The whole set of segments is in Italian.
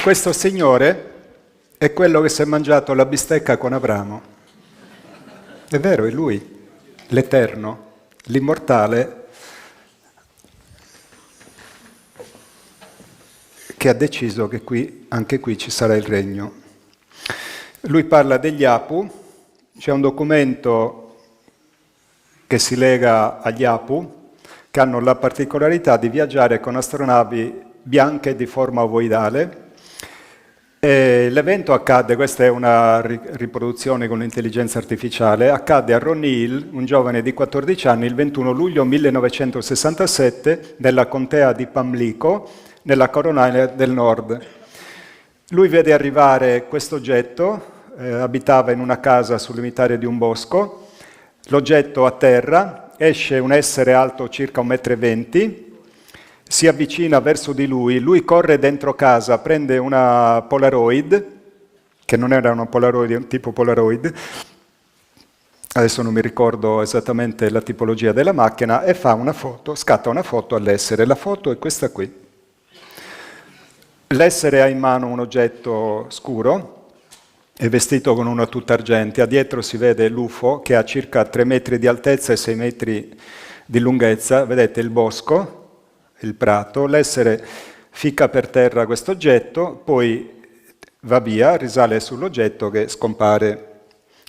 Questo signore è quello che si è mangiato la bistecca con Abramo. È vero, è lui, l'Eterno, l'immortale, che ha deciso che anche qui ci sarà il regno. Lui parla degli Apu, c'è un documento che si lega agli Apu, che hanno la particolarità di viaggiare con astronavi bianche di forma ovoidale. E l'evento accadde, questa è una riproduzione con l'intelligenza artificiale, accadde a Ronnie Hill, un giovane di 14 anni, il 21 luglio 1967, nella contea di Pamlico, nella Carolina del Nord. Lui vede arrivare questo oggetto, abitava in una casa sul limitare di un bosco, l'oggetto atterra, esce un essere alto circa 1,20 m, si avvicina verso di lui corre dentro casa, prende una Polaroid, che non era una Polaroid, un tipo Polaroid, adesso non mi ricordo esattamente la tipologia della macchina, e fa una foto, scatta una foto all'essere. La foto è questa qui. L'essere ha in mano un oggetto scuro, è vestito con una tuta argentea, dietro si vede l'UFO che ha circa 3 metri di altezza e 6 metri di lunghezza, vedete il bosco, il prato, l'essere ficca per terra questo oggetto, poi va via, risale sull'oggetto che scompare.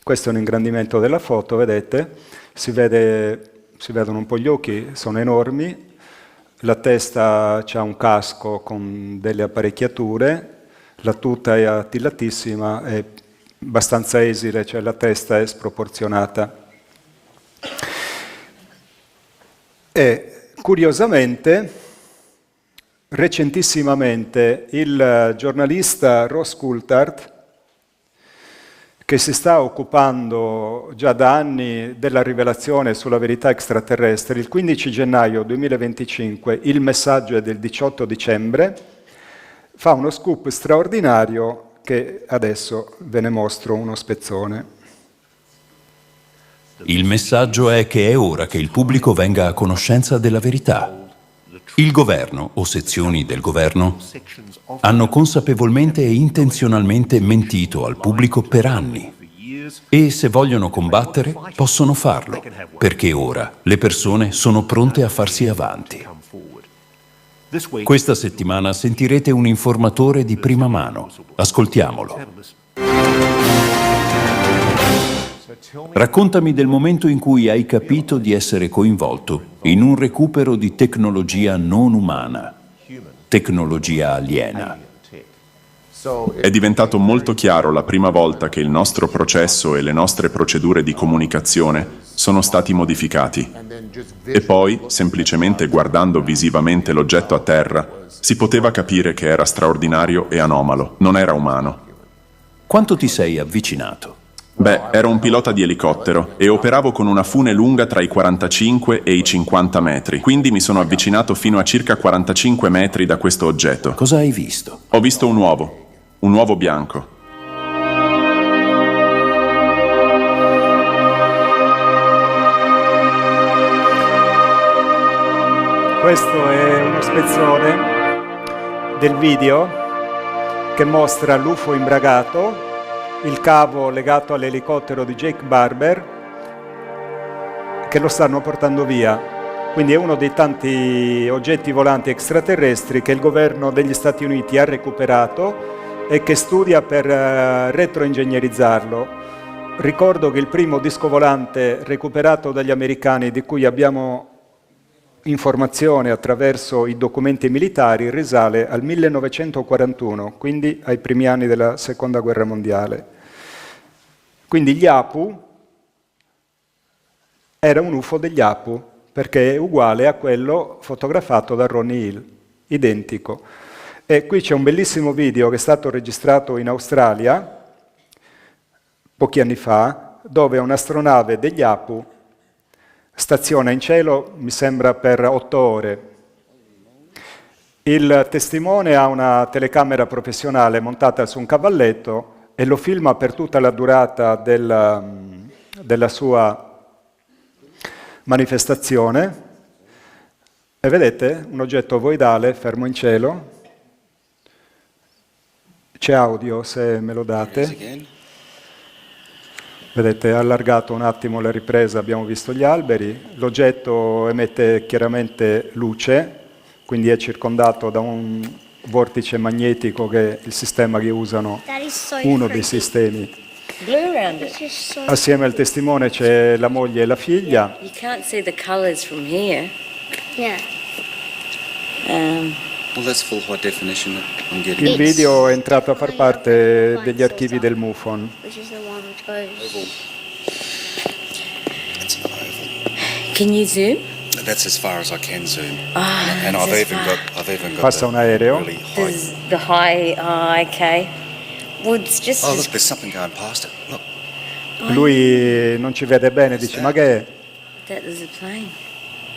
Questo è un ingrandimento della foto, vedete? Si vedono un po' gli occhi, sono enormi, la testa ha un casco con delle apparecchiature, la tuta è attilatissima, è abbastanza esile, cioè la testa è sproporzionata. E curiosamente, recentissimamente, il giornalista Ross Coulthard, che si sta occupando già da anni della rivelazione sulla verità extraterrestre, il 15 gennaio 2025, il messaggio è del 18 dicembre, fa uno scoop straordinario che adesso ve ne mostro uno spezzone. Il messaggio è che è ora che il pubblico venga a conoscenza della verità. Il governo o sezioni del governo hanno consapevolmente e intenzionalmente mentito al pubblico per anni e se vogliono combattere possono farlo, perché ora le persone sono pronte a farsi avanti. Questa settimana sentirete un informatore di prima mano. Ascoltiamolo. Raccontami del momento in cui hai capito di essere coinvolto in un recupero di tecnologia non umana, tecnologia aliena. È diventato molto chiaro la prima volta che il nostro processo e le nostre procedure di comunicazione sono stati modificati. E poi, semplicemente guardando visivamente l'oggetto a terra, si poteva capire che era straordinario e anomalo, non era umano. Quanto ti sei avvicinato? Beh, ero un pilota di elicottero e operavo con una fune lunga tra i 45 e i 50 metri, quindi mi sono avvicinato fino a circa 45 metri da questo oggetto. Cosa hai visto? Ho visto un uovo bianco. Questo è uno spezzone del video che mostra l'UFO imbragato, il cavo legato all'elicottero di Jake Barber, che lo stanno portando via. Quindi è uno dei tanti oggetti volanti extraterrestri che il governo degli Stati Uniti ha recuperato e che studia per retroingegnerizzarlo. Ricordo che il primo disco volante recuperato dagli americani, di cui abbiamo informazione attraverso i documenti militari, risale al 1941, quindi ai primi anni della Seconda Guerra Mondiale. Quindi gli Apu era un UFO degli Apu, perché è uguale a quello fotografato da Ronnie Hill, identico. E qui c'è un bellissimo video che è stato registrato in Australia, pochi anni fa, dove un'astronave degli Apu staziona in cielo, mi sembra, per 8 ore. Il testimone ha una telecamera professionale montata su un cavalletto e lo filma per tutta la durata della sua manifestazione. E vedete un oggetto ovoidale fermo in cielo. C'è audio, se me lo date. Again. Vedete, allargato un attimo la ripresa, abbiamo visto gli alberi. L'oggetto emette chiaramente luce, quindi è circondato da un vortice magnetico che è il sistema che usano, That is so uno dei creepy. sistemi. Blue around It's it. just so Assieme al testimone c'è la moglie e la figlia. You can't see the colours from here. yeah. Well, that's full high definition. I'm getting. Il video è entrato a far parte degli archivi del MUFON. Which is the one which goes. It's an oval. Can you zoom? That's as far as I can zoom. Ah, And I've that's even fine. got. I've even got. Passa the un aereo. Really high. There's the high. Oh, okay. Well, it's just. Oh, look, there's something going past it. Look. Lui non ci vede bene, dice ma che è? That is a plane.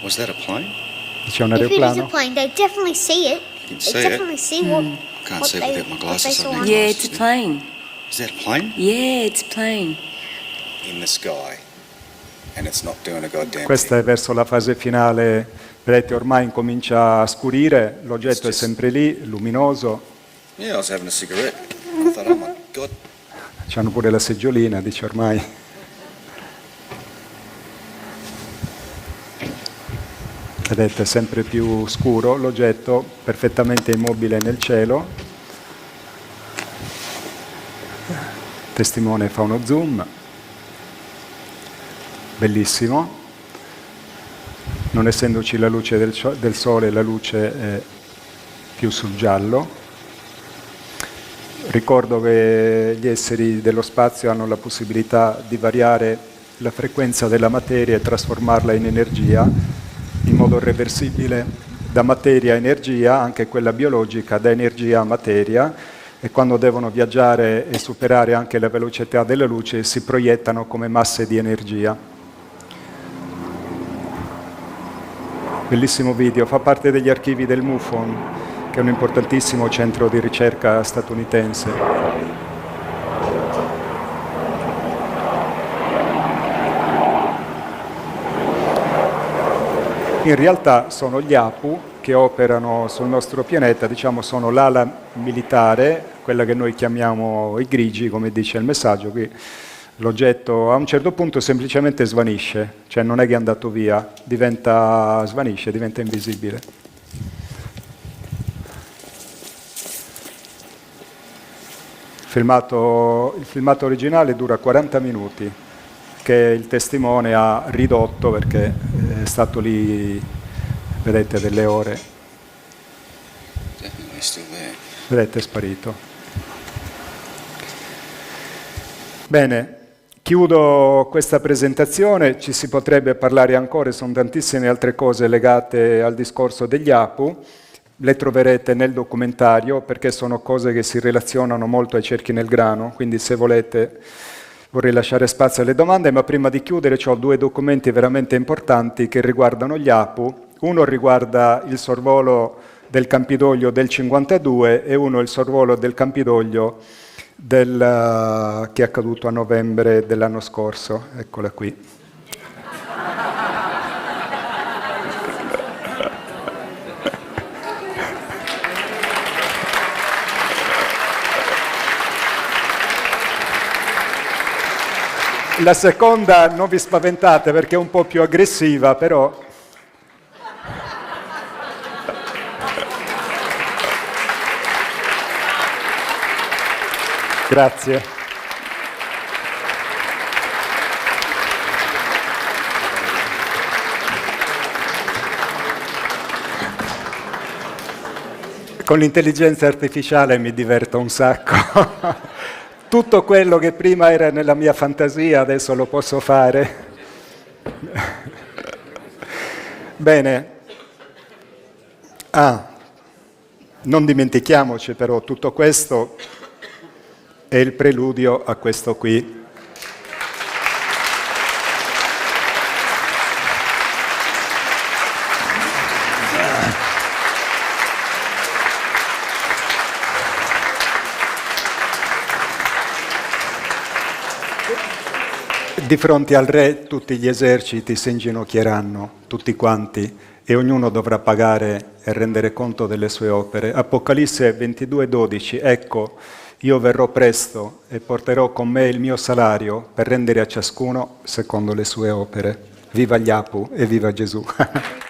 Was that a plane? C'è un If it is a aeroplano? plane, they definitely see it. You can They see it. definitely see what. Can't what see they, without my what they glasses saw on. on. Yeah, it's a plane. Is that a plane? Yeah, it's a plane. In the sky. And it's not doing a goddamn Questa è verso la fase finale, vedete ormai incomincia a scurire, l'oggetto è sempre lì, luminoso, thing. Yeah, I was having a cigarette. I thought, oh my god. c'hanno pure la seggiolina, dice ormai. Vedete, sempre più scuro, l'oggetto perfettamente immobile nel cielo. Il testimone fa uno zoom, bellissimo. Non essendoci la luce del sole, la luce è più sul giallo. Ricordo che gli esseri dello spazio hanno la possibilità di variare la frequenza della materia e trasformarla in energia in modo reversibile da materia a energia, anche quella biologica, da energia a materia, e quando devono viaggiare e superare anche la velocità della luce si proiettano come masse di energia. Bellissimo video, fa parte degli archivi del MUFON, che è un importantissimo centro di ricerca statunitense. In realtà sono gli APU che operano sul nostro pianeta, diciamo sono l'ala militare, quella che noi chiamiamo i grigi, come dice il messaggio. Qui l'oggetto a un certo punto semplicemente svanisce, cioè non è che è andato via, svanisce, diventa invisibile. Il filmato originale dura 40 minuti, che il testimone ha ridotto perché è stato lì, vedete, delle ore. Definitely still there. Vedete, è sparito. Bene, chiudo questa presentazione, ci si potrebbe parlare ancora, sono tantissime altre cose legate al discorso degli APU, le troverete nel documentario perché sono cose che si relazionano molto ai cerchi nel grano, quindi se volete vorrei lasciare spazio alle domande, ma prima di chiudere ho due documenti veramente importanti che riguardano gli APU. Uno riguarda il sorvolo del Campidoglio del 52 e uno il sorvolo del Campidoglio che è accaduto a novembre dell'anno scorso. Eccola qui. La seconda non vi spaventate perché è un po' più aggressiva, però grazie. Con l'intelligenza artificiale mi diverto un sacco. Tutto quello che prima era nella mia fantasia adesso lo posso fare. Bene. Non dimentichiamoci però, tutto questo è il preludio a questo qui. Di fronte al re tutti gli eserciti si inginocchieranno, tutti quanti, e ognuno dovrà pagare e rendere conto delle sue opere. Apocalisse 22:12, ecco, Io verrò presto e porterò con me il mio salario per rendere a ciascuno secondo le sue opere. Viva gli Apu e viva Gesù!